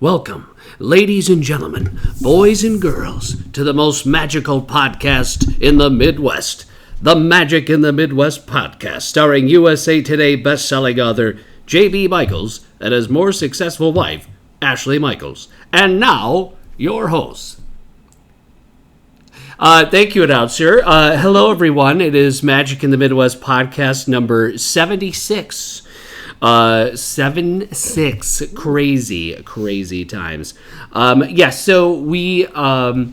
Welcome, ladies and gentlemen, boys and girls, to the most magical podcast in the Midwest. The Magic in the Midwest podcast, starring USA Today best-selling author J.B. Michaels and his more successful wife, Ashley Michaels. And now, your hosts. Thank you, announcer. Hello, everyone. It is Magic in the Midwest podcast number 76. 76 crazy times. So we are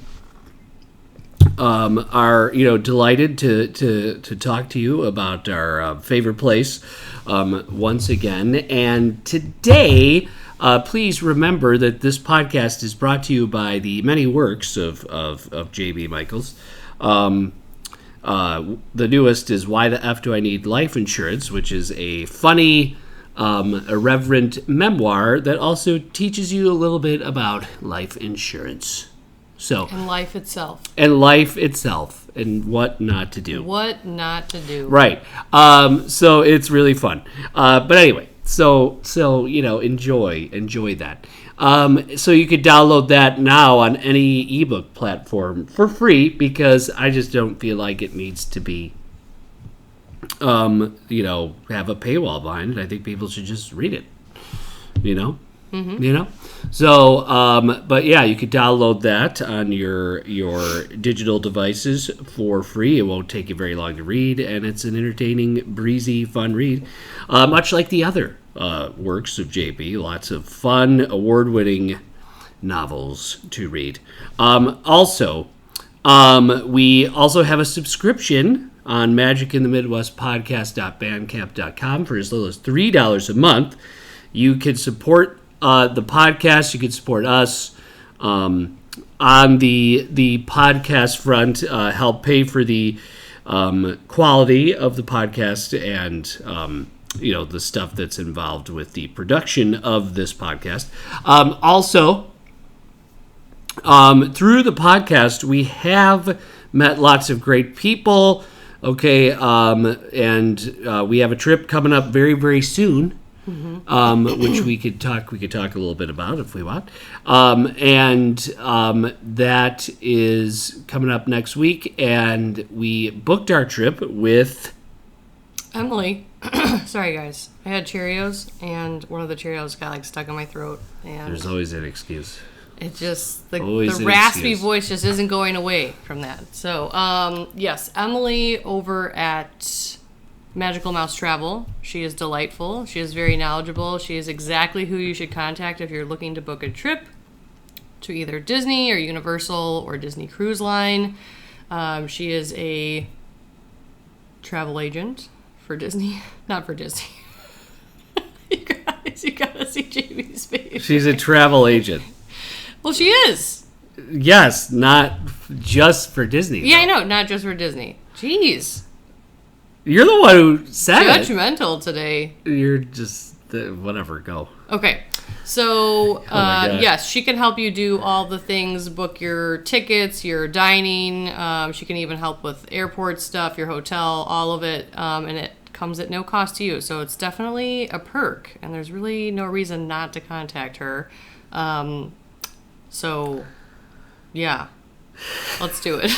delighted to talk to you about our favorite place once again. And today, please remember that this podcast is brought to you by the many works of J.B. Michaels. The newest is Why the F Do I Need Life Insurance, which is a funny, irreverent memoir that also teaches you a little bit about life insurance. And life itself. And what not to do. Right. So it's really fun. But anyway, so enjoy that. So you could download that now on any ebook platform for free, because I just don't feel like it needs to be have a paywall behind it. I think people should just read it, So, but yeah, you could download that on your digital devices for free. It won't take you very long to read, and it's an entertaining, breezy, fun read, much like the other works of JB. Lots of fun, award-winning novels to read. We also have a subscription on magicinthemidwestpodcast.bandcamp.com for as little as $3 a month. You can support the podcast. You can support us on the podcast front, help pay for the quality of the podcast and the stuff that's involved with the production of this podcast. Through the podcast, we have met lots of great people. Okay, and we have a trip coming up very, very soon, which we could talk a little bit about if we want. That is coming up next week, and we booked our trip with Emily. Sorry, guys. I had Cheerios, and one of the Cheerios got stuck in my throat. And there's always an excuse. It just, the raspy voice just isn't going away from that. So, yes, Emily over at Magical Mouse Travel. She is delightful. She is very knowledgeable. She is exactly who you should contact if you're looking to book a trip to either Disney or Universal or Disney Cruise Line. She is a travel agent for Disney. Not for Disney. You gotta see JB's face. She's a travel agent. Well, she is. Yes, not just for Disney. Yeah, I know, not just for Disney. Jeez. You're the one who said Judgmental today. You're just, whatever, go. Okay, so, yes, she can help you do all the things, book your tickets, your dining. She can even help with airport stuff, your hotel, all of it, and it comes at no cost to you. So it's definitely a perk, and there's really no reason not to contact her. So, yeah, let's do it.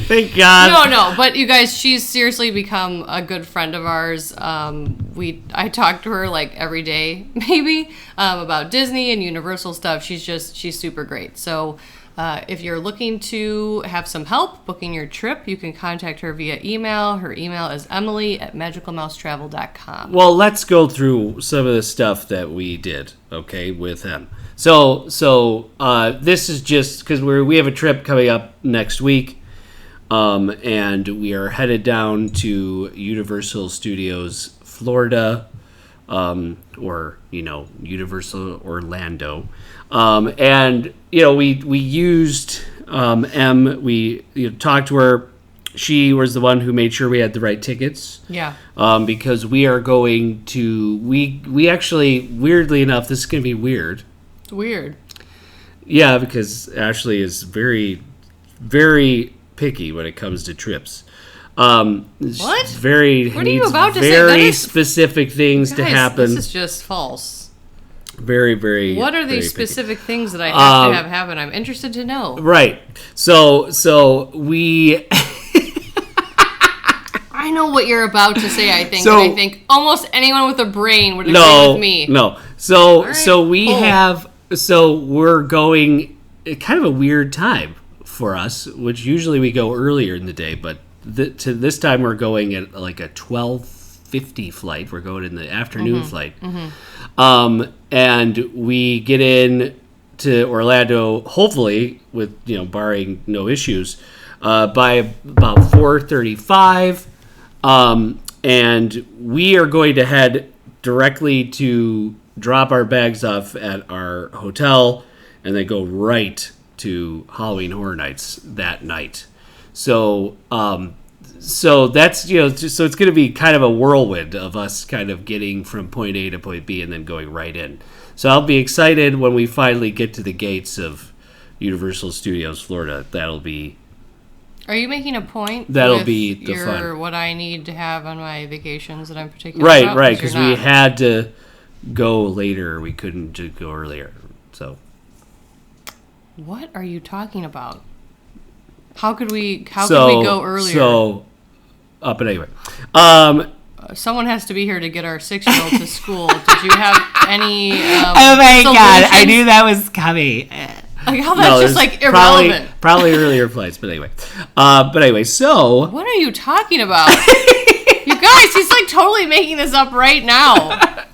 Thank God. No, but you guys, she's seriously become a good friend of ours. I talk to her every day, maybe, about Disney and Universal stuff. She's super great. So, if you're looking to have some help booking your trip, you can contact her via email. Her email is emily@magicalmousetravel.com. Well, let's go through some of the stuff that we did, okay, with him. So this is just because we have a trip coming up next week, and we are headed down to Universal Studios, Florida, or Universal Orlando. We used M. We talked to her. She was the one who made sure we had the right tickets. Yeah. Because we are going to we actually, weirdly enough, this is going to be weird. It's weird. Yeah, because Ashley is very, very picky when it comes to trips. What? What are you about to say? Very specific things to happen. This is just false. Very, very. What are very these picky. specific things that I have to have happen? I'm interested to know. Right. So we. I know what you're about to say, I think. And I think almost anyone with a brain would agree with me. No. So we're going kind of a weird time for us, which usually we go earlier in the day, but to this time we're going at like a 12:50 flight. We're going in the afternoon flight. And we get in to Orlando, hopefully, with, barring no issues, by about 4:35. And we are going to head directly to drop our bags off at our hotel and then go right to Halloween Horror Nights that night. So that's, so it's going to be kind of a whirlwind of us kind of getting from point A to point B and then going right in. So I'll be excited when we finally get to the gates of Universal Studios Florida. That'll be... Are you making a point? That'll be the fun. What I need to have on my vacations that I'm particularly about? Right, because we had to go later. We couldn't just go earlier. So... What are you talking about? How could we go earlier? But anyway. Someone has to be here to get our 6-year-old to school. Did you have any oh my God, I knew that was coming. Like how that's just like irrelevant. Probably earlier flights, but anyway. So what are you talking about? You guys, he's like totally making this up right now.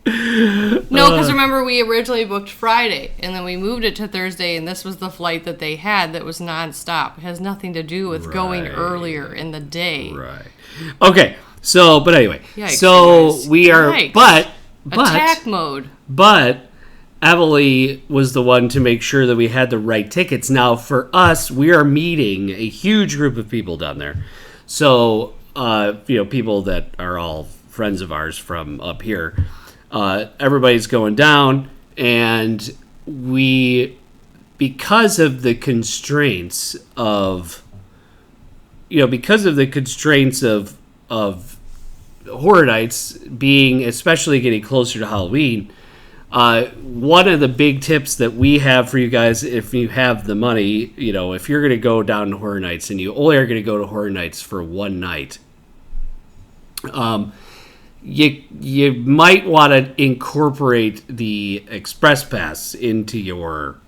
No, because remember we originally booked Friday, and then we moved it to Thursday, and this was the flight that they had that was nonstop. It has nothing to do with going earlier in the day. Right. Okay. So, but anyway. Yikes, so we are, Yikes. but attack mode. But Emily was the one to make sure that we had the right tickets. Now, for us, we are meeting a huge group of people down there. So, people that are all friends of ours from up here. Everybody's going down, and because of the constraints of Horror Nights being, especially getting closer to Halloween, one of the big tips that we have for you guys, if you have the money, if you're going to go down to Horror Nights and you only are going to go to Horror Nights for one night, you might want to incorporate the Express Pass into your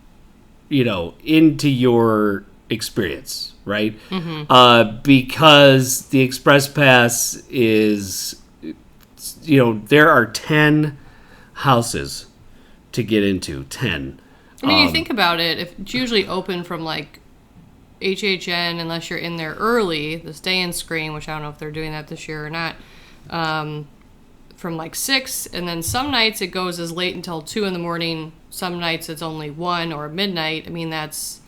experience, right? Mm-hmm. Because the Express Pass is, there are 10 houses to get into. 10. I mean, you think about it, if it's usually open from like HHN, unless you're in there early, the stay-in screen, which I don't know if they're doing that this year or not, from like 6, and then some nights it goes as late until 2 in the morning. Some nights it's only 1 or midnight. I mean, that's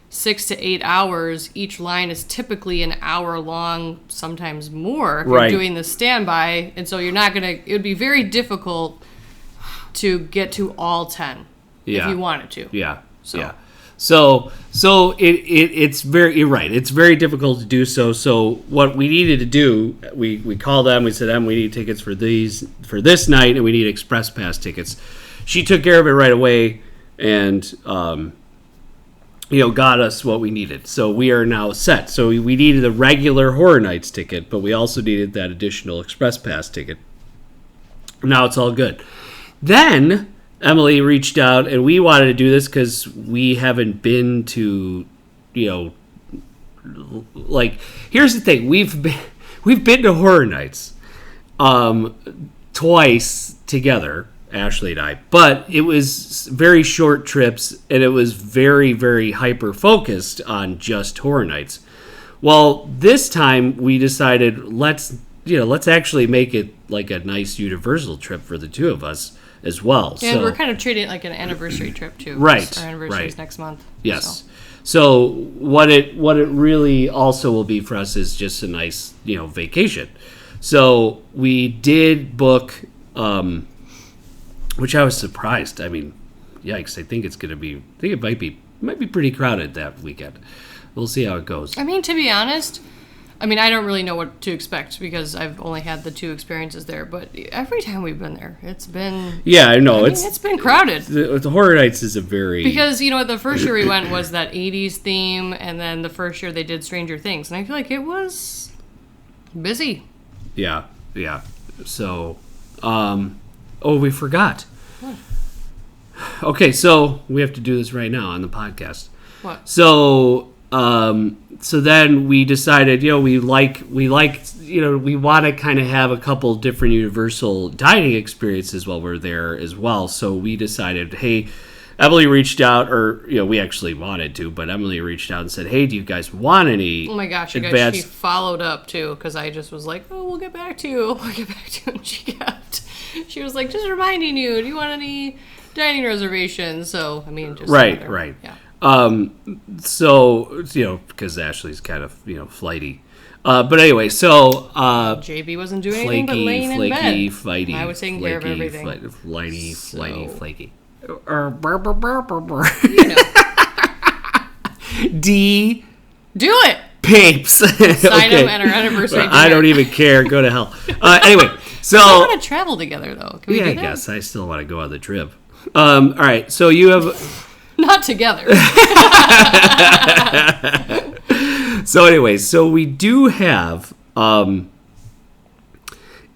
6 to 8 hours. Each line is typically an hour long, sometimes more if you're doing the standby. And so you're not it would be very difficult to get to all 10 if you wanted to. Yeah. So it's very, you're right. It's very difficult to do so. So what we needed to do, we called them. We said, we need tickets for this night, and we need Express Pass tickets. She took care of it right away, and got us what we needed. So we are now set. So we needed a regular Horror Nights ticket, but we also needed that additional Express Pass ticket. Now it's all good. Then Emily reached out, and we wanted to do this because we haven't been to, here's the thing. We've been to Horror Nights twice together, Ashley and I, but it was very short trips, and it was very, very hyper-focused on just Horror Nights. Well, this time we decided let's actually make it like a nice Universal trip for the two of us as well. And we're kind of treating it like an anniversary trip too. Right. Our anniversary is next month. Yes. So what it really also will be for us is just a nice, vacation. So we did book, which I was surprised. I mean, yikes! I think it might be pretty crowded that weekend. We'll see how it goes. I mean, to be honest, I mean, I don't really know what to expect because I've only had the 2 experiences there. But every time we've been there, it's been... Yeah, I know. It's been crowded. The Horror Nights is a very... Because, the first year we went was that 80s theme, and then the first year they did Stranger Things. And I feel like it was busy. Yeah. So, we forgot. What? Okay, so we have to do this right now on the podcast. What? So then we decided, we want to kind of have a couple different Universal dining experiences while we're there as well. So we decided, hey, Emily reached out, or, we actually wanted to, but Emily reached out and said, hey, do you guys want any Oh my gosh, you guys, she followed up too, because I just was like, we'll get back to you. And she was like, just reminding you, do you want any dining reservations? So, I mean, just... Right. Yeah. So, because Ashley's kind of, flighty. But anyway, so... JB wasn't doing anything but laying in bed. Flighty, I was taking care of everything. Flighty. D. Do it! Papes. Sign them at our anniversary dinner. I don't even care. Go to hell. Anyway, so... I want to travel together, though. Can we do that? I guess. I still want to go on the trip. All right, so you have... Not together. So anyway, so we do have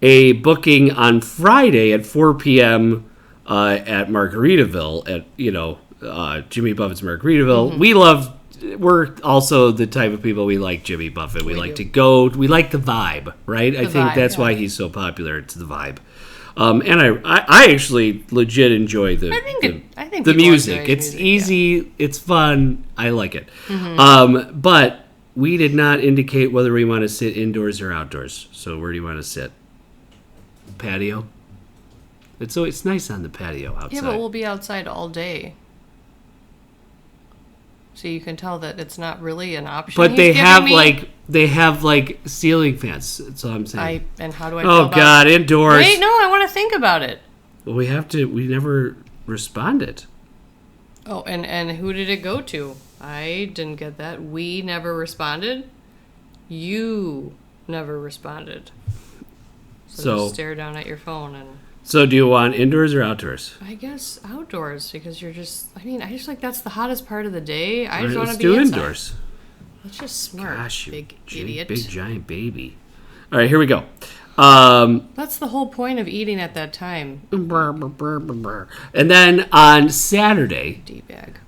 a booking on Friday at 4 p.m. At Margaritaville at Jimmy Buffett's Margaritaville. Mm-hmm. We're also the type of people, we like Jimmy Buffett. We like to go. We like the vibe, right? I think that's why he's so popular. It's the vibe. And I actually legit enjoy the music. It's easy. Yeah. It's fun. I like it. Mm-hmm. But we did not indicate whether we want to sit indoors or outdoors. So where do you want to sit? Patio? It's nice on the patio outside. Yeah, but we'll be outside all day. So you can tell that it's not really an option. But they have ceiling fans. That's all I'm saying. And how do I feel about God, indoors. Wait, no, I want to think about it. Well, we never responded. Oh, and who did it go to? I didn't get that. We never responded. You never responded. So just stare down at your phone and... So do you want indoors or outdoors? I guess outdoors, because I just like that's the hottest part of the day. I just want to be inside. Let's do indoors. Let's just smart. Gosh, big idiot. Big giant baby. All right, here we go. That's the whole point of eating at that time. And then on Saturday, D-bag.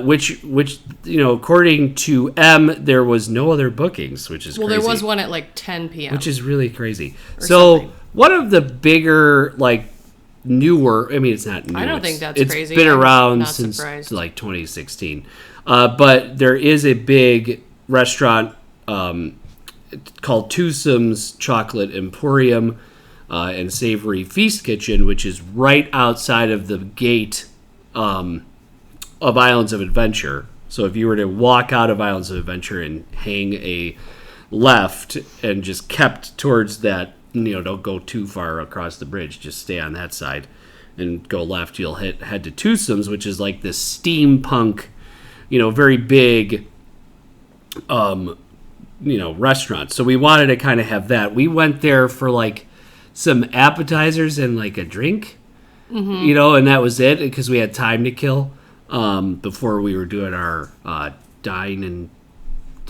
Which according to M, there was no other bookings, which is crazy. There was one at like 10 p.m. Which is really crazy. So one of the bigger, newer, I mean, it's not new. I don't think that's crazy. It's been around since surprised. 2016. But there is a big restaurant called Twosome's Chocolate Emporium and Savory Feast Kitchen, which is right outside of the gate of Islands of Adventure. So if you were to walk out of Islands of Adventure and hang a left and just kept towards that, don't go too far across the bridge, just stay on that side and go left, you'll head to Twosome's, which is like this steampunk, very big restaurant. So we wanted to kind of have that. We went there for some appetizers and a drink, and that was it because we had time to kill before we were doing our dine and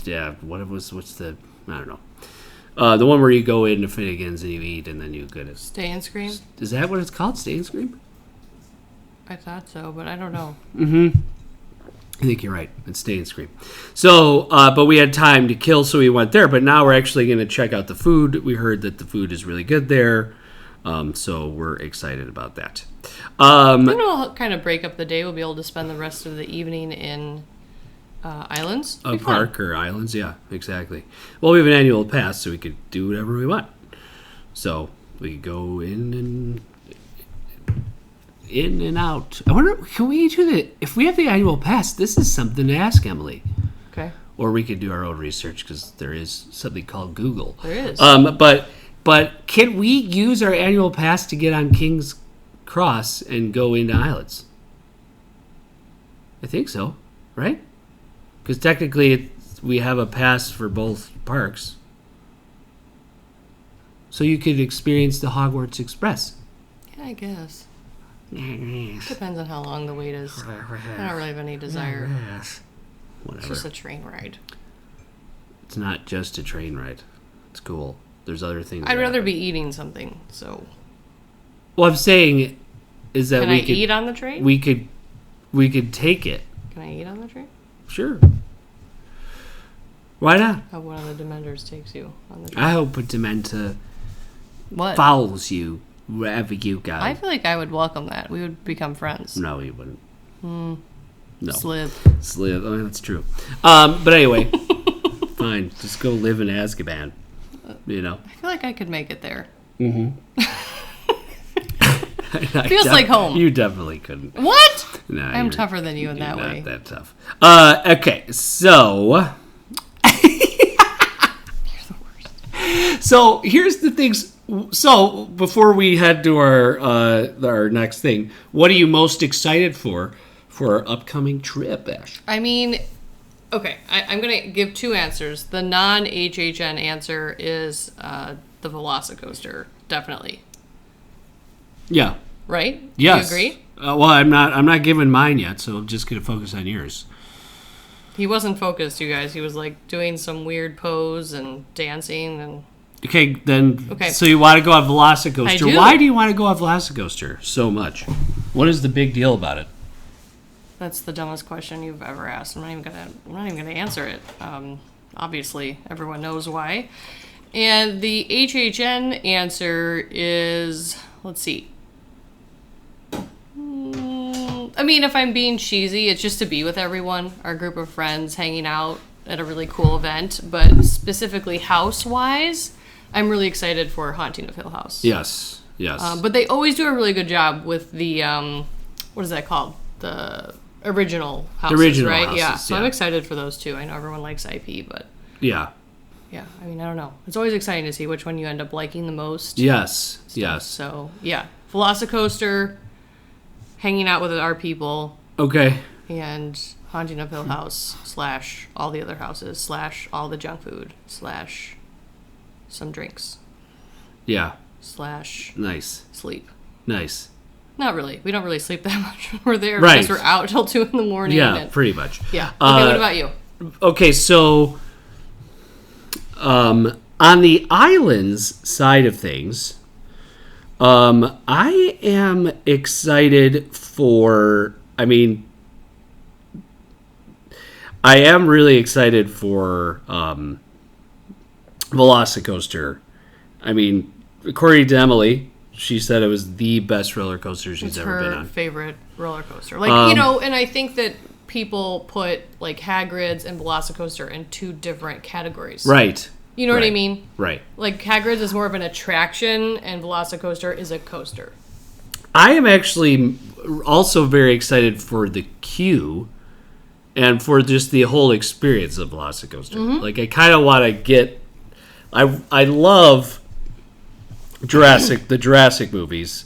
what's the, I don't know. The one where you go into Finnegan's and you eat and then you get it. Stay and Scream? Is that what it's called? Stay and Scream? I thought so, but I don't know. Mm-hmm. I think you're right. It's Stay and Scream. So, but we had time to kill, so we went there. But now we're actually going to check out the food. We heard that the food is really good there. So we're excited about that. I think we'll kind of break up the day. We'll be able to spend the rest of the evening in... islands? A park or islands, yeah, exactly. Well, we have an annual pass, so we could do whatever we want. So we could go in and out. I wonder, can we do if we have the annual pass, this is something to ask Emily. Okay. Or we could do our own research, because there is something called Google. There is. But can we use our annual pass to get on King's Cross and go into islands? I think so, right? Because technically we have a pass for both parks. So you could experience the Hogwarts Express. Yeah, I guess. Depends on how long the wait is. I don't really have any desire. Whatever. It's just a train ride. It's not just a train ride. It's cool. There's other things. I'd rather be eating something. So. What I'm saying is that Can I eat on the train? We could take it. Can I eat on the train? Sure. Why not? How one of the Dementors takes you on the train. I hope a Dementa What? follows you wherever you go. I feel like I would welcome that. We would become friends. No, he wouldn't. No. Slith. Oh, that's true. But anyway, fine. Just go live in Azkaban. You know. I feel like I could make it there. Mm-hmm. Feels like home. You definitely couldn't. What? No, I'm tougher than you in that way. Not that tough. Okay, so. So here's the things. So before we head to our next thing, what are you most excited for our upcoming trip, Ash? I mean, okay, I'm gonna give two answers. The non-HHN answer is the Velocicoaster, definitely. Yeah. Right? Yes. Do you agree? Well, I'm not giving mine yet, so I'm just gonna focus on yours. He wasn't focused, you guys. He was like doing some weird pose and dancing and. Okay, then. Okay. So you want to go on Velocicoaster? I do. Why do you want to go on Velocicoaster so much? What is the big deal about it? That's the dumbest question you've ever asked. I'm not even gonna answer it. Obviously, everyone knows why. And the HHN answer is, let's see. I mean, if I'm being cheesy, it's just to be with everyone, our group of friends, hanging out at a really cool event. But specifically house-wise, I'm really excited for Haunting of Hill House. Yes. But they always do a really good job with the, what is that called? The original houses, right? Houses, yeah. So I'm excited for those too. I know everyone likes IP, but... Yeah. Yeah, I mean, I don't know. It's always exciting to see which one you end up liking the most. Yes. So, yeah. Velocicoaster, hanging out with our people. Okay. And Haunting of Hill House / all the other houses / all the junk food / some drinks. Yeah. / Nice. sleep. Nice. Not really. We don't really sleep that much when we're there right. because we're out till 2 a.m. Yeah, pretty much. Yeah. Okay, what about you? Okay, so on the islands side of things, I am excited for, I am really excited for Velocicoaster. According to Emily, she said it was the best roller coaster she's ever been on. It's her favorite roller coaster. And I think that people put like Hagrid's and Velocicoaster in two different categories. Right. You know what I mean? Right. Like Hagrid's is more of an attraction and Velocicoaster is a coaster. I am actually also very excited for the queue and for just the whole experience of Velocicoaster. Mm-hmm. Like I kind of want to get I love the Jurassic movies.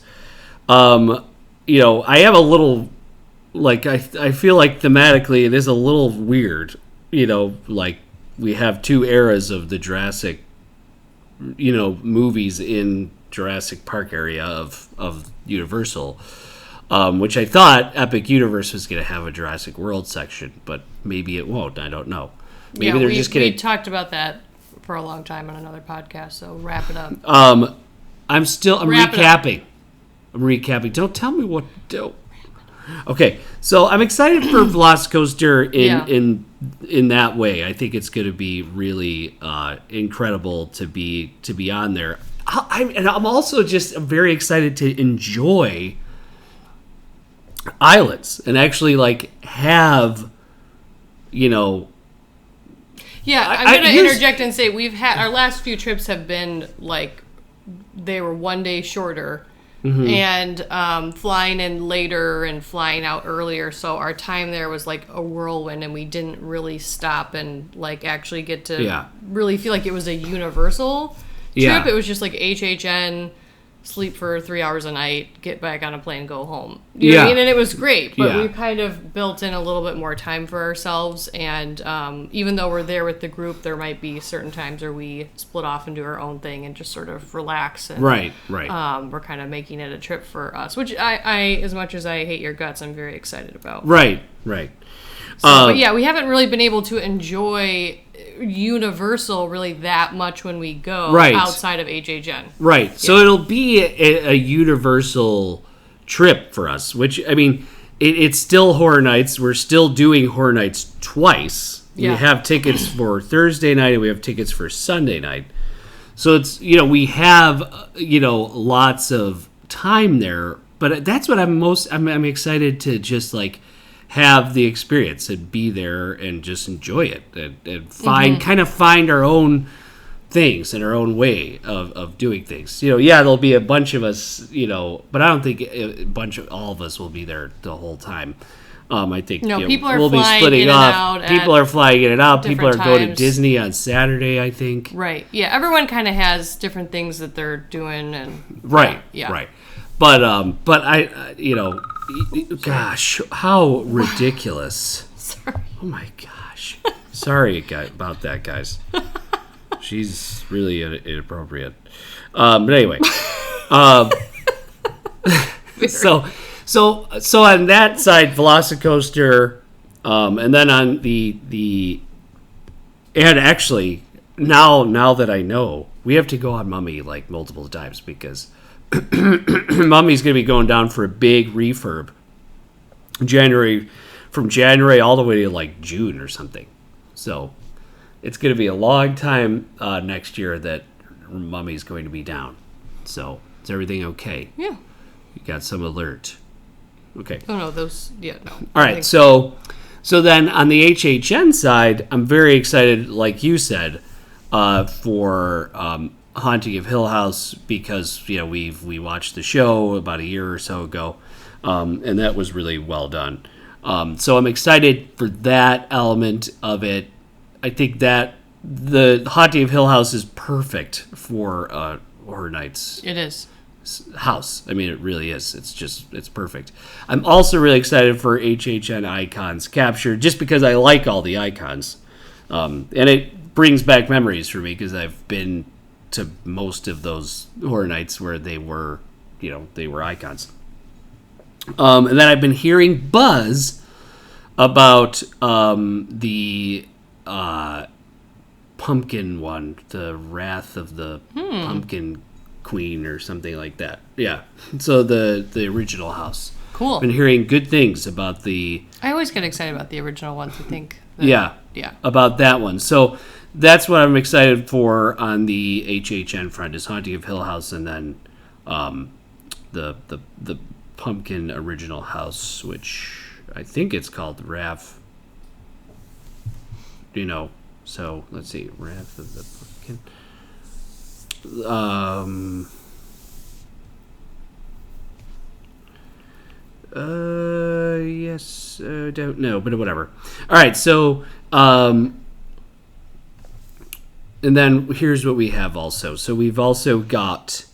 I have a little I feel like thematically it is a little weird, like we have two eras of the Jurassic, movies in Jurassic Park area of Universal, which I thought Epic Universe was going to have a Jurassic World section, but maybe it won't. I don't know. Maybe they're just going to... We talked about that for a long time on another podcast, so wrap it up. I'm recapping. I'm recapping. Don't tell me what to do. Okay, so I'm excited for Velocicoaster in that way. I think it's going to be really incredible to be on there. I'm also just very excited to enjoy islands and actually have, Yeah, I'm going to interject and say we've had our last few trips have been they were one day shorter. Mm-hmm. And flying in later and flying out earlier, so our time there was like a whirlwind, and we didn't really stop and actually get to really feel like it was a Universal trip. It was just like HHN sleep for 3 hours a night, get back on a plane, go home. You know what I mean? And it was great, but we kind of built in a little bit more time for ourselves. And even though we're there with the group, there might be certain times where we split off and do our own thing and just sort of relax. And, right. We're kind of making it a trip for us, which I as much as I hate your guts, I'm very excited about. Right. So, but yeah, we haven't really been able to enjoy Universal really that much when we go outside of HHN. Right. Yeah. So it'll be a Universal trip for us, which, I mean, it's still Horror Nights. We're still doing Horror Nights twice. Yeah. We have tickets for Thursday night and we have tickets for Sunday night. So it's, we have, lots of time there, but that's what I'm excited to just have the experience and be there and just enjoy it and find our own things and our own way of doing things. There'll be a bunch of us, but I don't think all of us will be there the whole time. I think people are we'll be flying splitting in off. And out. People are flying in and out. People are times. going to Disney on Saturday, I think. Right. Yeah. Everyone kind of has different things that they're doing and right. Yeah. Right. But I gosh, how ridiculous. Sorry. Oh my gosh. Sorry about that, guys. She's really inappropriate. But anyway. So on that side, Velocicoaster, and then on the and actually now that I know, we have to go on Mummy multiple times because Mummy's going to be going down for a big refurb from January all the way to June or something. So it's going to be a long time next year that Mummy's going to be down. So is everything okay? Yeah. You got some alert. Okay. Oh no, those no. All right. So then on the HHN side, I'm very excited, like you said, for Haunting of Hill House because we watched the show about a year or so ago, and that was really well done. So I'm excited for that element of it. I think that the Haunting of Hill House is perfect for Horror Nights. It is. House. I mean, it really is. It's perfect. I'm also really excited for HHN Icons Capture just because I like all the icons, and it brings back memories for me because I've been to most of those Horror Nights where they were icons. And then I've been hearing buzz about the pumpkin one, the Wrath of the Pumpkin Queen or something like that. Yeah. So the original house. Cool. Been hearing good things about the... I always get excited about the original ones, I think. Yeah. About that one. So that's what I'm excited for on the HHN front is Haunting of Hill House and then the Pumpkin original house, which I think it's called Wrath. So let's see. Wrath of the Pumpkin. Yes, don't know, but whatever. All right, so, and then here's what we have also. So we've also got,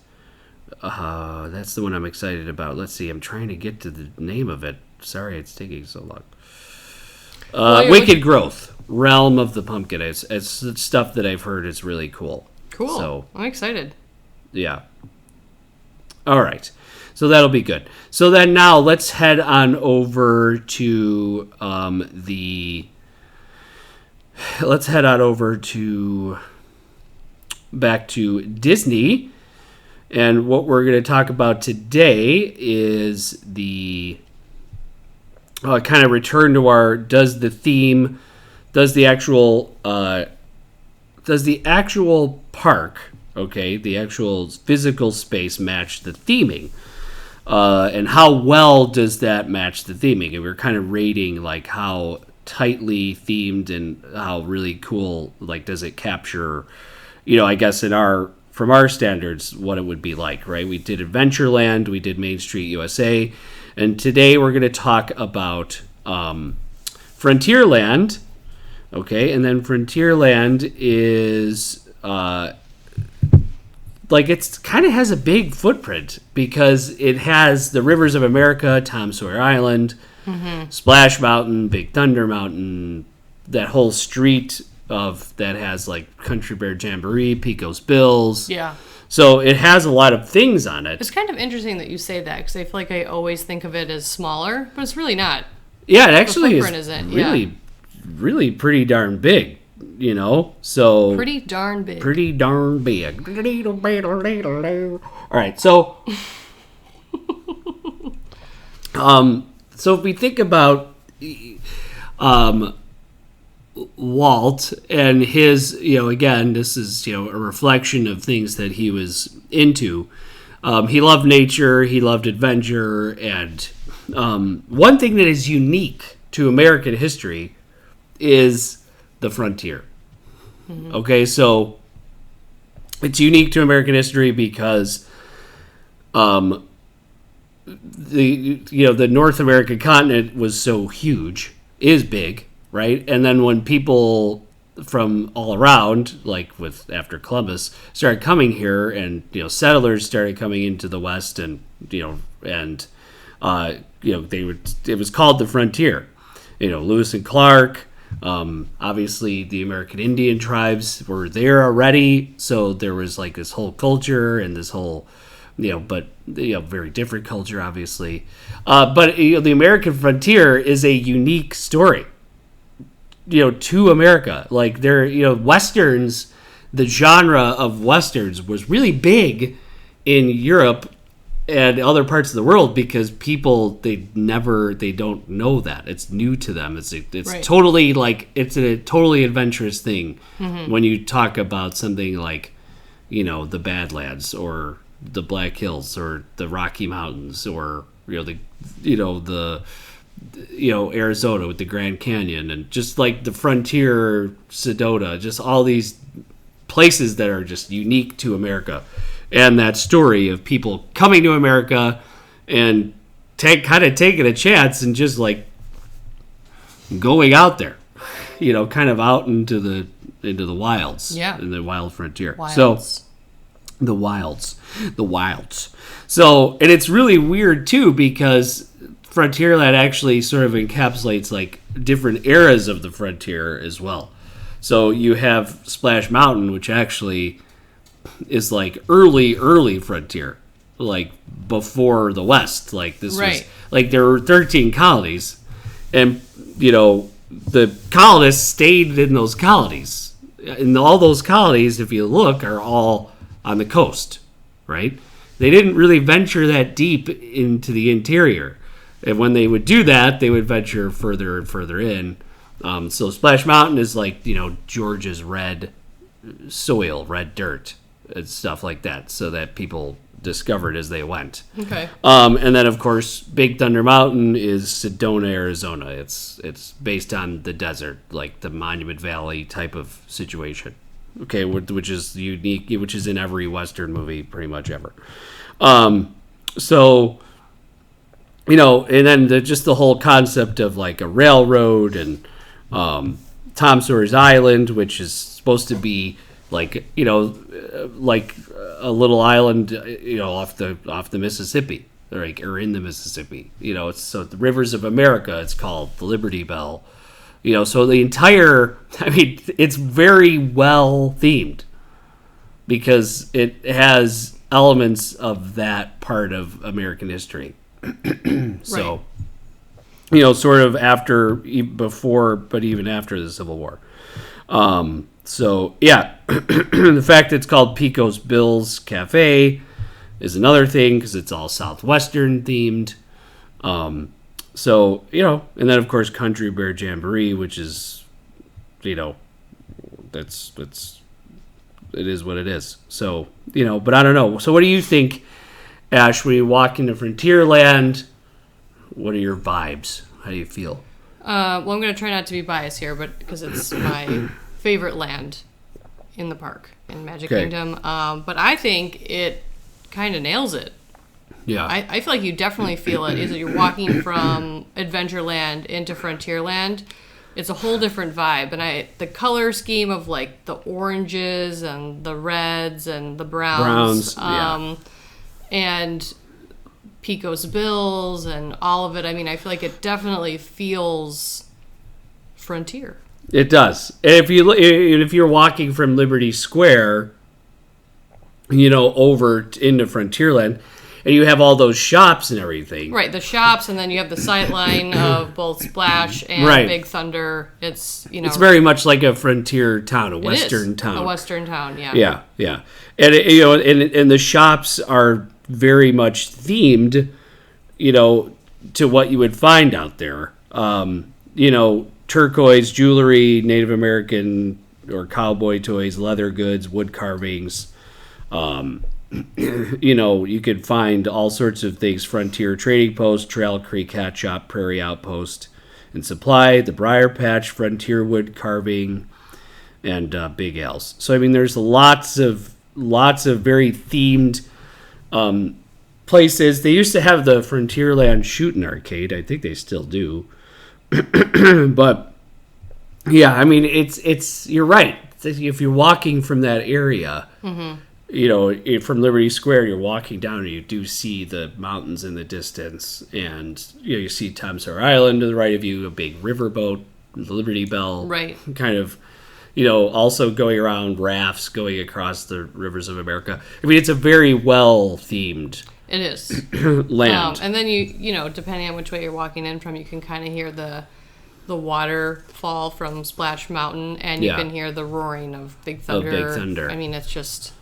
that's the one I'm excited about. Let's see, I'm trying to get to the name of it. Sorry, it's taking so long. Wicked Growth, Realm of the Pumpkin. It's stuff that I've heard is really cool. Cool. So, I'm excited. Yeah. All right. So that'll be good. So then now let's head on over to back to Disney. And what we're going to talk about today is the kind of return to our does the actual park, okay, the actual physical space match the theming? And how well does that match the theming? And we're kind of rating how tightly themed and how really cool does it capture, I guess from our standards what it would be like, right? We did Adventureland, we did Main Street USA, and today we're going to talk about Frontierland. Okay, and then Frontierland is like it's kind of has a big footprint because it has the Rivers of America, Tom Sawyer Island, Splash Mountain, Big Thunder Mountain, that whole street of that has like Country Bear Jamboree, Pico's Bills. Yeah. So it has a lot of things on it. It's kind of interesting that you say that because I feel like I always think of it as smaller, but it's really not. Yeah, it actually is really pretty darn big, you know? So pretty darn big. Pretty darn big. All right, so so if we think about Walt and his, you know, again, this is, you know, a reflection of things that he was into. He loved nature, he loved adventure, and one thing that is unique to American history is the frontier. Okay, so it's unique to American history because the North American continent was so huge, is big, right? And then when people from all around, like after Columbus, started coming here, and settlers started coming into the West, and it was called the frontier. Lewis and Clark. Obviously, the American Indian tribes were there already, so there was like this whole culture and this whole, very different culture, obviously. But the American frontier is a unique story. To America, like westerns, the genre of westerns was really big in Europe and other parts of the world because people they don't know that it's new to them. It's right. Totally like it's a totally adventurous thing when you talk about something like the Badlands or the Black Hills or the Rocky Mountains or Arizona with the Grand Canyon and just like the frontier, Sedona, just all these places that are just unique to America. And that story of people coming to America and kind of taking a chance and just like going out there, kind of out into the wilds, in the wild frontier. So the wilds. So, and it's really weird too because Frontierland actually sort of encapsulates like different eras of the frontier as well. So you have Splash Mountain, which actually is like early frontier, like before the West. Like this was like there were 13 colonies, and the colonists stayed in those colonies, and all those colonies, if you look, are all on the coast, right? They didn't really venture that deep into the interior. And when they would do that, they would venture further and further in. So Splash Mountain is like, Georgia's red soil, red dirt, and stuff like that, so that people discovered as they went. Okay. And then, of course, Big Thunder Mountain is Sedona, Arizona. It's based on the desert, like the Monument Valley type of situation. Okay, which is unique, which is in every Western movie pretty much ever. So... and then just the whole concept of like a railroad and Tom Sawyer's Island, which is supposed to be like like a little island, off the Mississippi, or in the Mississippi. It's so the Rivers of America. It's called the Liberty Bell. So the entire, it's very well themed because it has elements of that part of American history. So, sort of before, but even after the Civil War. So, yeah, the fact that it's called Pico's Bills Cafe is another thing because it's all Southwestern themed. So, and then, of course, Country Bear Jamboree, which is, it is what it is. So, but I don't know. So what do you think, Ash, when you walk into Frontierland, what are your vibes? How do you feel? Well, I'm going to try not to be biased here, but because it's my favorite land in the park, in Magic Kingdom. But I think it kind of nails it. Yeah. I feel like you definitely feel it. Is that you're walking from Adventureland into Frontierland. it's a whole different vibe. And the color scheme of like the oranges and the reds and the browns, and Pico's bills and all of it. I mean, I feel like it definitely feels frontier. It does. And if you're walking from Liberty Square, over into Frontierland, and you have all those shops and everything. Right, the shops, and then you have the sight-line of both Splash and Big Thunder. It's, It's very much like a frontier town, a western town. A western town, yeah. Yeah. And, and the shops are very much themed, to what you would find out there. Turquoise jewelry, Native American or cowboy toys, leather goods, wood carvings. You could find all sorts of things: Frontier Trading Post, Trail Creek Hat Shop, Prairie Outpost and Supply, the Briar Patch, Frontier Wood Carving, and Big Al's. So, I mean, there's lots of very themed places. They used to have the Frontierland Shooting Arcade. I think they still do. But, yeah, I mean, it's you're right. If you're walking from that area... Mm-hmm. From Liberty Square, you're walking down and you do see the mountains in the distance, and you see Tom Sawyer Island to the right of you, a big riverboat, the Liberty Bell, right? Kind of, also going around rafts going across the rivers of America. I mean, it's a very well themed. It is land, and then you depending on which way you're walking in from, you can kind of hear the waterfall from Splash Mountain, and you can hear the roaring of Big Thunder. I mean, it's just.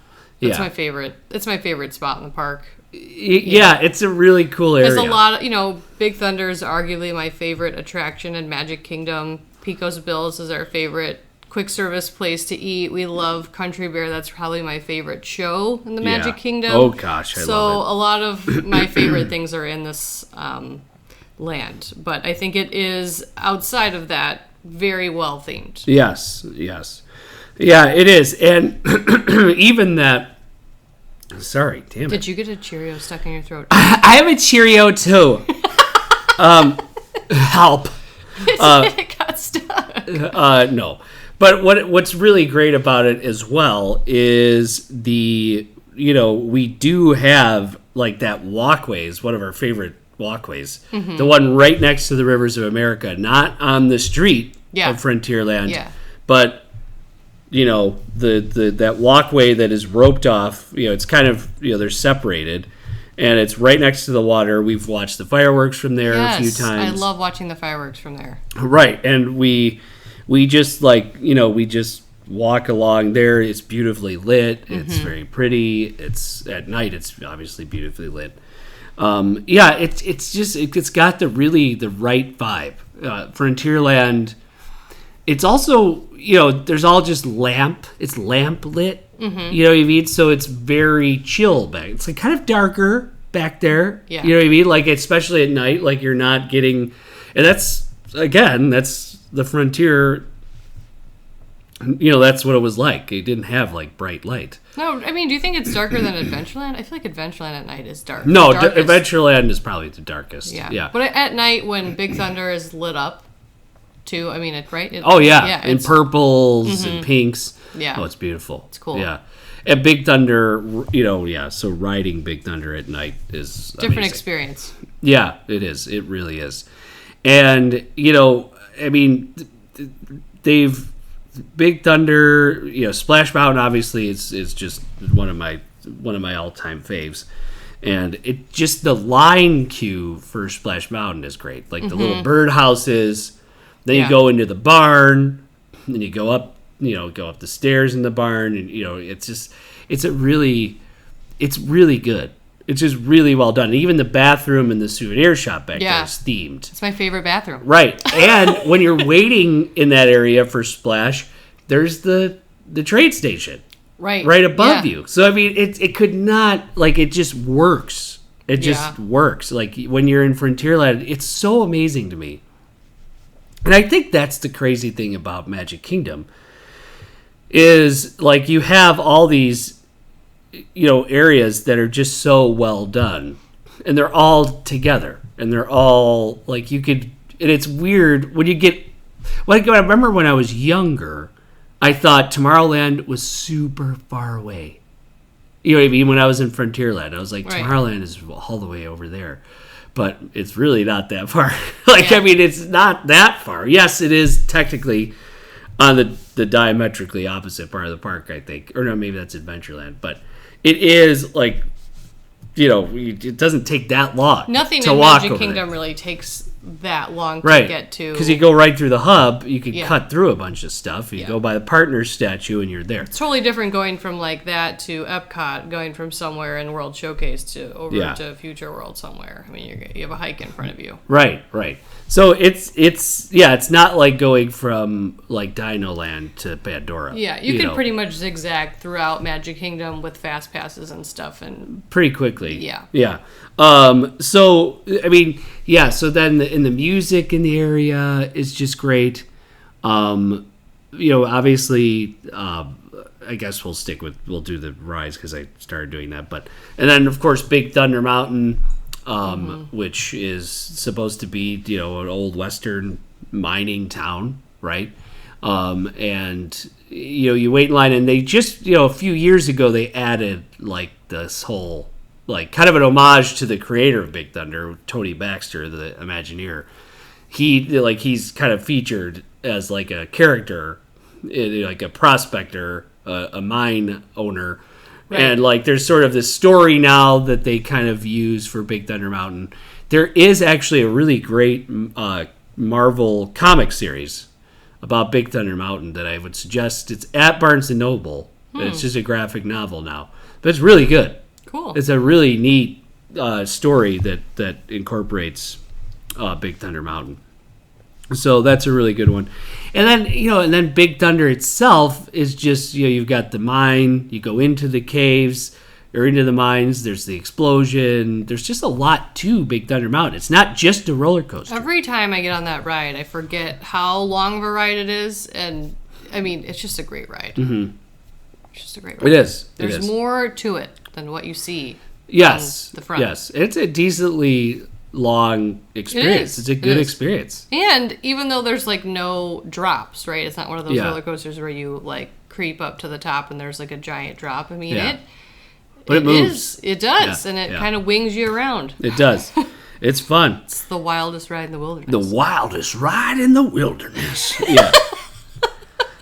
It's my favorite. It's my favorite spot in the park. Yeah, it's a really cool area. There's a lot of, Big Thunder is arguably my favorite attraction in Magic Kingdom. Pico's Bills is our favorite quick service place to eat. We love Country Bear. That's probably my favorite show in the Magic Kingdom. Oh gosh, I love it. So a lot of my favorite things are in this land, but I think it is, outside of that, very well themed. Yes. Yeah, it is. And even that... Sorry, damn it. Did you get a Cheerio stuck in your throat? I have a Cheerio, too. Help. It got stuck. No. But what's really great about it as well is we do have, like, that walkway is one of our favorite walkways. Mm-hmm. The one right next to the Rivers of America, not on the street of Frontierland, but... that walkway that is roped off, it's kind of, they're separated, and it's right next to the water. We've watched the fireworks from there a few times. I love watching the fireworks from there. Right, and we just we just walk along there. It's beautifully lit. Mm-hmm. It's very pretty. It's at night. It's obviously beautifully lit. It's got the right vibe. Frontierland. It's also, there's all just it's lamp lit, mm-hmm. You know what I mean? So it's very chill back. It's like kind of darker back there, You know what I mean? Like, especially at night, like you're not getting, and that's the Frontier, that's what it was like. It didn't have like bright light. No, I mean, do you think it's darker than Adventureland? I feel like Adventureland at night is dark. No, Adventureland is probably the darkest. Yeah. But at night when Big Thunder is lit up, too. I mean, in purples mm-hmm. and pinks. Yeah. Oh, it's beautiful. It's cool. Yeah. And Big Thunder, so riding Big Thunder at night is different amazing. Experience. Yeah, it is. It really is. And, I mean, Big Thunder, Splash Mountain obviously is just one of my all-time faves. And it just, the line queue for Splash Mountain is great. Like, mm-hmm. the little birdhouses. Then you go into the barn, then you go up the stairs in the barn, and it's really good. It's just really well done. And even the bathroom and the souvenir shop back there is themed. It's my favorite bathroom. Right. And when you're waiting in that area for Splash, there's the trade station. Right above you. So I mean, it could not, like, it just works. It just works. Like, when you're in Frontierland, it's so amazing to me. And I think that's the crazy thing about Magic Kingdom is, like, you have all these, areas that are just so well done, and they're all together, and they're all, like, and it's weird when you get, Like, I remember when I was younger, I thought Tomorrowland was super far away. You know what I mean? When I was in Frontierland, I was like, Tomorrowland is all the way over there. But it's really not that far. I mean, it's not that far. Yes, it is technically on the diametrically opposite part of the park, I think. Or no, maybe that's Adventureland. But it is, like, you know, it doesn't take that long Nothing to in walk Magic over Kingdom there. really takes that long to get to. Because you go right through the hub, you could cut through a bunch of stuff. You go by the Partners statue and you're there. It's totally different going from like that to Epcot, going from somewhere in World Showcase to over to Future World somewhere. I mean, you have a hike in front of you. Right. So it's not like going from like Dino Land to Pandora. Yeah, you can pretty much zigzag throughout Magic Kingdom with fast passes and stuff, and pretty quickly. Yeah. So I mean, so then in the music in the area is just great. Obviously, I guess we'll do the rides because I started doing that, and then of course Big Thunder Mountain. Which is supposed to be, an old Western mining town, right? And, you wait in line, and they just, a few years ago, they added, like, this whole, like, kind of an homage to the creator of Big Thunder, Tony Baxter, the Imagineer. He's kind of featured as, like, a character, like a prospector, a mine owner. Right. And, like, there's sort of this story now that they kind of use for Big Thunder Mountain. There is actually a really great Marvel comic series about Big Thunder Mountain that I would suggest. It's at Barnes & Noble. It's just a graphic novel now. But it's really good. Cool. It's a really neat story that incorporates Big Thunder Mountain. So that's a really good one. And then, Big Thunder itself is just, you've got the mine, you go into the caves, or into the mines, there's the explosion. There's just a lot to Big Thunder Mountain. It's not just a roller coaster. Every time I get on that ride, I forget how long of a ride it is. And, I mean, it's just a great ride. Mm-hmm. It's just a great ride. It is. There's more to it than what you see on the front. Yes. It's a decently long experience. It's a good experience. And even though there's like no drops, right? It's not one of those roller coasters where you like creep up to the top and there's like a giant drop. I mean, it moves. It does, and it kind of wings you around. It does. It's fun. It's the wildest ride in the wilderness. The wildest ride in the wilderness. Yeah.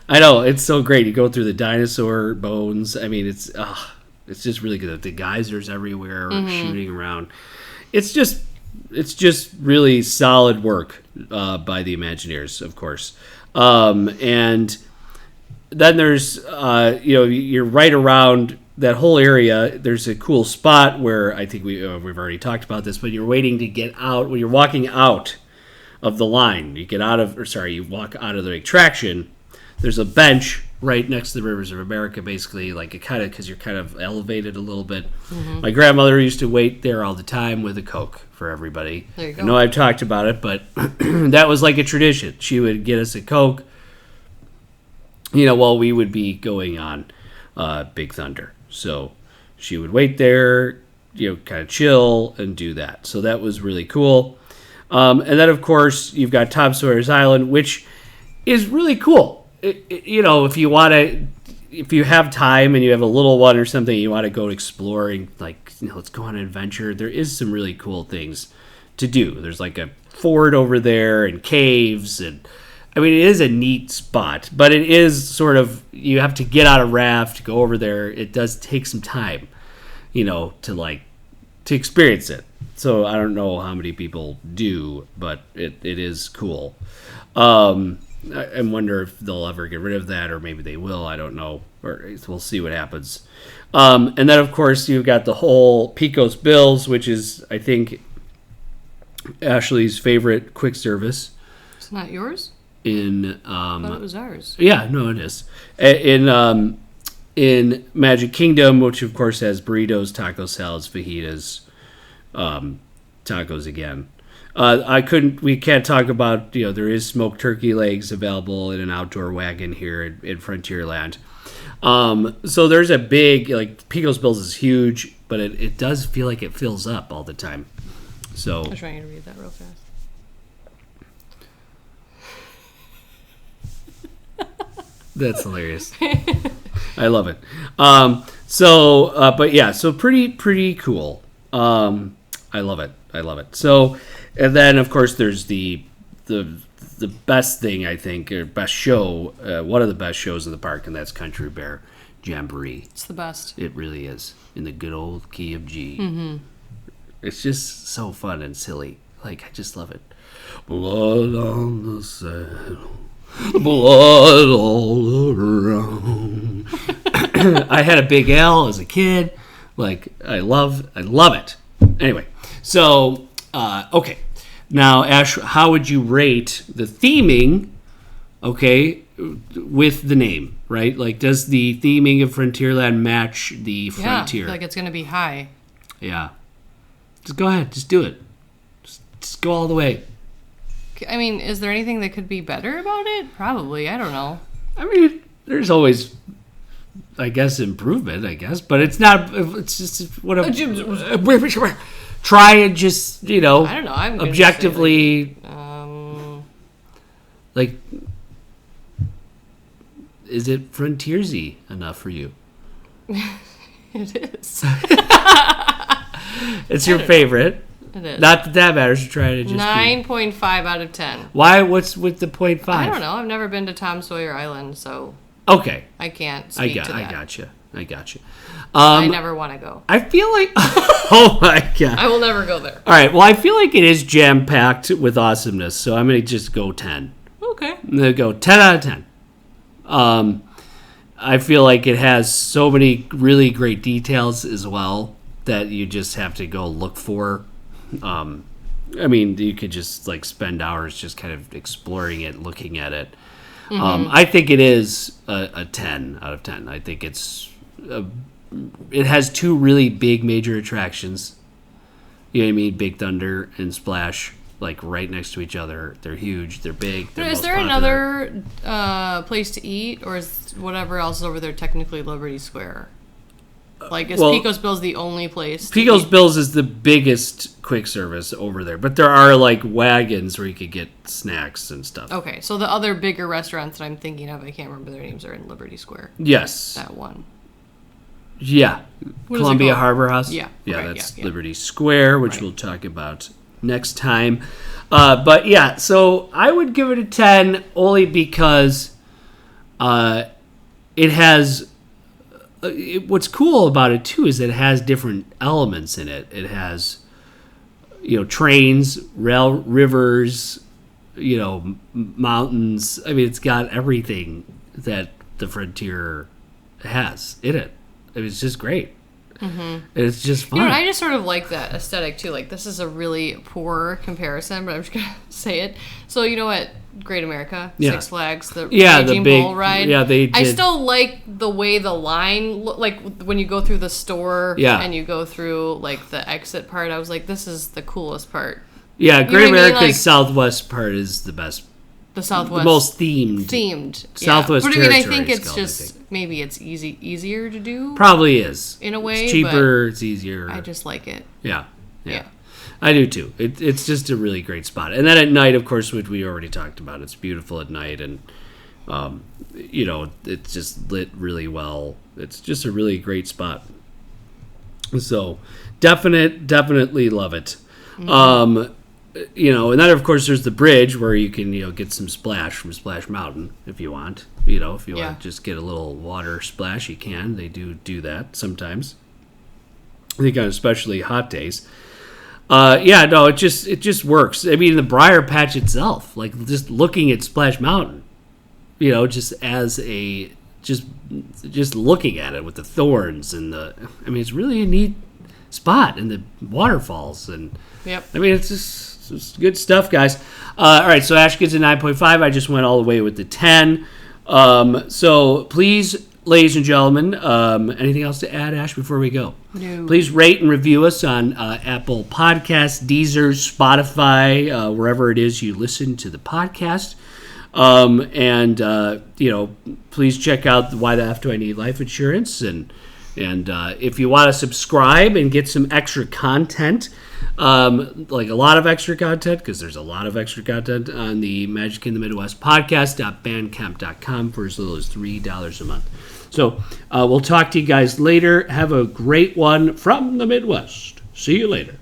I know, it's so great. You go through the dinosaur bones. I mean, it's just really good. The geysers everywhere shooting around. It's just really solid work by the Imagineers, of course. And then there's, you're right around that whole area. There's a cool spot where I think we've already talked about this, but you're waiting to get out. When you're walking out of the line, you walk out of the attraction. There's a bench right next to the Rivers of America, basically, like it kind of, because you're kind of elevated a little bit. Mm-hmm. My grandmother used to wait there all the time with a Coke for everybody. There you go. I know I've talked about it, but that was like a tradition. She would get us a Coke, while we would be going on Big Thunder. So she would wait there, kind of chill and do that. So that was really cool. And then, of course, you've got Tom Sawyer's Island, which is really cool. If you have time and you have a little one or something, you want to go exploring, like, let's go on an adventure. There is some really cool things to do. There's like a fort over there and caves, and I mean, it is a neat spot, but it is sort of, you have to get on a raft, go over there. It does take some time, to experience it. So I don't know how many people do, but it is cool. I wonder if they'll ever get rid of that, or maybe they will. I don't know. Or we'll see what happens. And then, of course, you've got the whole Pecos Bills, which is, I think, Ashley's favorite quick service. It's not yours? I thought it was ours. Yeah, no, it is. In Magic Kingdom, which, of course, has burritos, taco salads, fajitas, tacos again. We can't talk about, there is smoked turkey legs available in an outdoor wagon here in Frontierland. So there's a big, Pecos Bills is huge, but it does feel like it fills up all the time. So I'm trying to read that real fast. That's hilarious. I love it. So pretty cool. I love it. So, and then of course there's the best thing, I think, or best show, one of the best shows in the park, and that's Country Bear Jamboree. It's the best. It really is, in the good old key of G. Mm-hmm. It's just so fun and silly. Like, I just love it. Blood on the saddle, blood all around. I had a Big L as a kid. Like, I love it. Anyway, so, okay. Now, Ash, how would you rate the theming, okay, with the name, right? Like, does the theming of Frontierland match the Frontier? Yeah, I feel like it's going to be high. Yeah. Just go ahead. Just do it. Just go all the way. I mean, is there anything that could be better about it? Probably. I don't know. I mean, there's always, I guess, improvement, I guess. But it's not, it's just, what a... Try and just, I don't know. I'm objectively, like, is it frontiersy enough for you? It is. It's your favorite. It is. Not that matters. You're trying to just 9.5 out of 10. Why? What's with the 0.5? I don't know. I've never been to Tom Sawyer Island, so okay. I can't speak to that. I got you. I never want to go. I feel like... oh, my God. I will never go there. All right. Well, I feel like it is jam-packed with awesomeness, so I'm going to just go 10. Okay. I'm going to go 10 out of 10. I feel like it has so many really great details as well that you just have to go look for. I mean, you could just, like, spend hours just kind of exploring it, looking at it. Mm-hmm. I think it is a 10 out of 10. I think it has two really big major attractions. You know what I mean? Big Thunder and Splash, like right next to each other. They're huge. They're big. Is there another place to eat, or is whatever else is over there technically Liberty Square? Like, is Pico's Bill's the only place? Pico's Bill's is the biggest quick service over there, but there are like wagons where you could get snacks and stuff. Okay, so the other bigger restaurants that I'm thinking of, I can't remember their names, are in Liberty Square. Yes. That one. Yeah. Columbia Harbor House? Yeah. Yeah, okay, that's Liberty Square, which we'll talk about next time. But yeah, so I would give it a 10 only because it has... what's cool about it, too, is it has different elements in it. It has, trains, rivers, mountains. I mean, it's got everything that the Frontier has in it. I mean, it's just great. Mm-hmm. It's just fun. I just sort of like that aesthetic, too. Like, this is a really poor comparison, but I'm just going to say it. So, at Great America, Six Flags, the Raging Bull ride. Yeah, they did. I still like the way the line, like when you go through the store and you go through like the exit part. I was like, this is the coolest part. Yeah, Great America's Southwest part is the best. The Southwest, the most themed. Southwest. But I mean, I think it's just maybe it's easier to do. Probably is in a way. It's cheaper. It's easier. I just like it. Yeah. I do too. It's just a really great spot. And then at night, of course, which we already talked about, it's beautiful at night, and it's just lit really well. It's just a really great spot. So definitely love it. Mm-hmm. And then of course there's the bridge where you can get some splash from Splash Mountain if you want. If you want to just get a little water splash, you can. They do that sometimes. I think on especially hot days. It just works. I mean, the Briar Patch itself, like just looking at Splash Mountain, just as just looking at it with the thorns and it's really a neat spot, and the waterfalls, and I mean, it's just good stuff, guys. All right, so Ash gives a 9.5. I just went all the way with the 10. So please, ladies and gentlemen, anything else to add, Ash, before we go? No. Please rate and review us on Apple Podcasts, Deezer, Spotify, wherever it is you listen to the podcast. Please check out the Why the F Do I Need Life Insurance, and And if you want to subscribe and get some extra content, like a lot of extra content, because there's a lot of extra content on the Magic in the Midwest podcast.bandcamp.com for as little as $3 a month. So we'll talk to you guys later. Have a great one from the Midwest. See you later.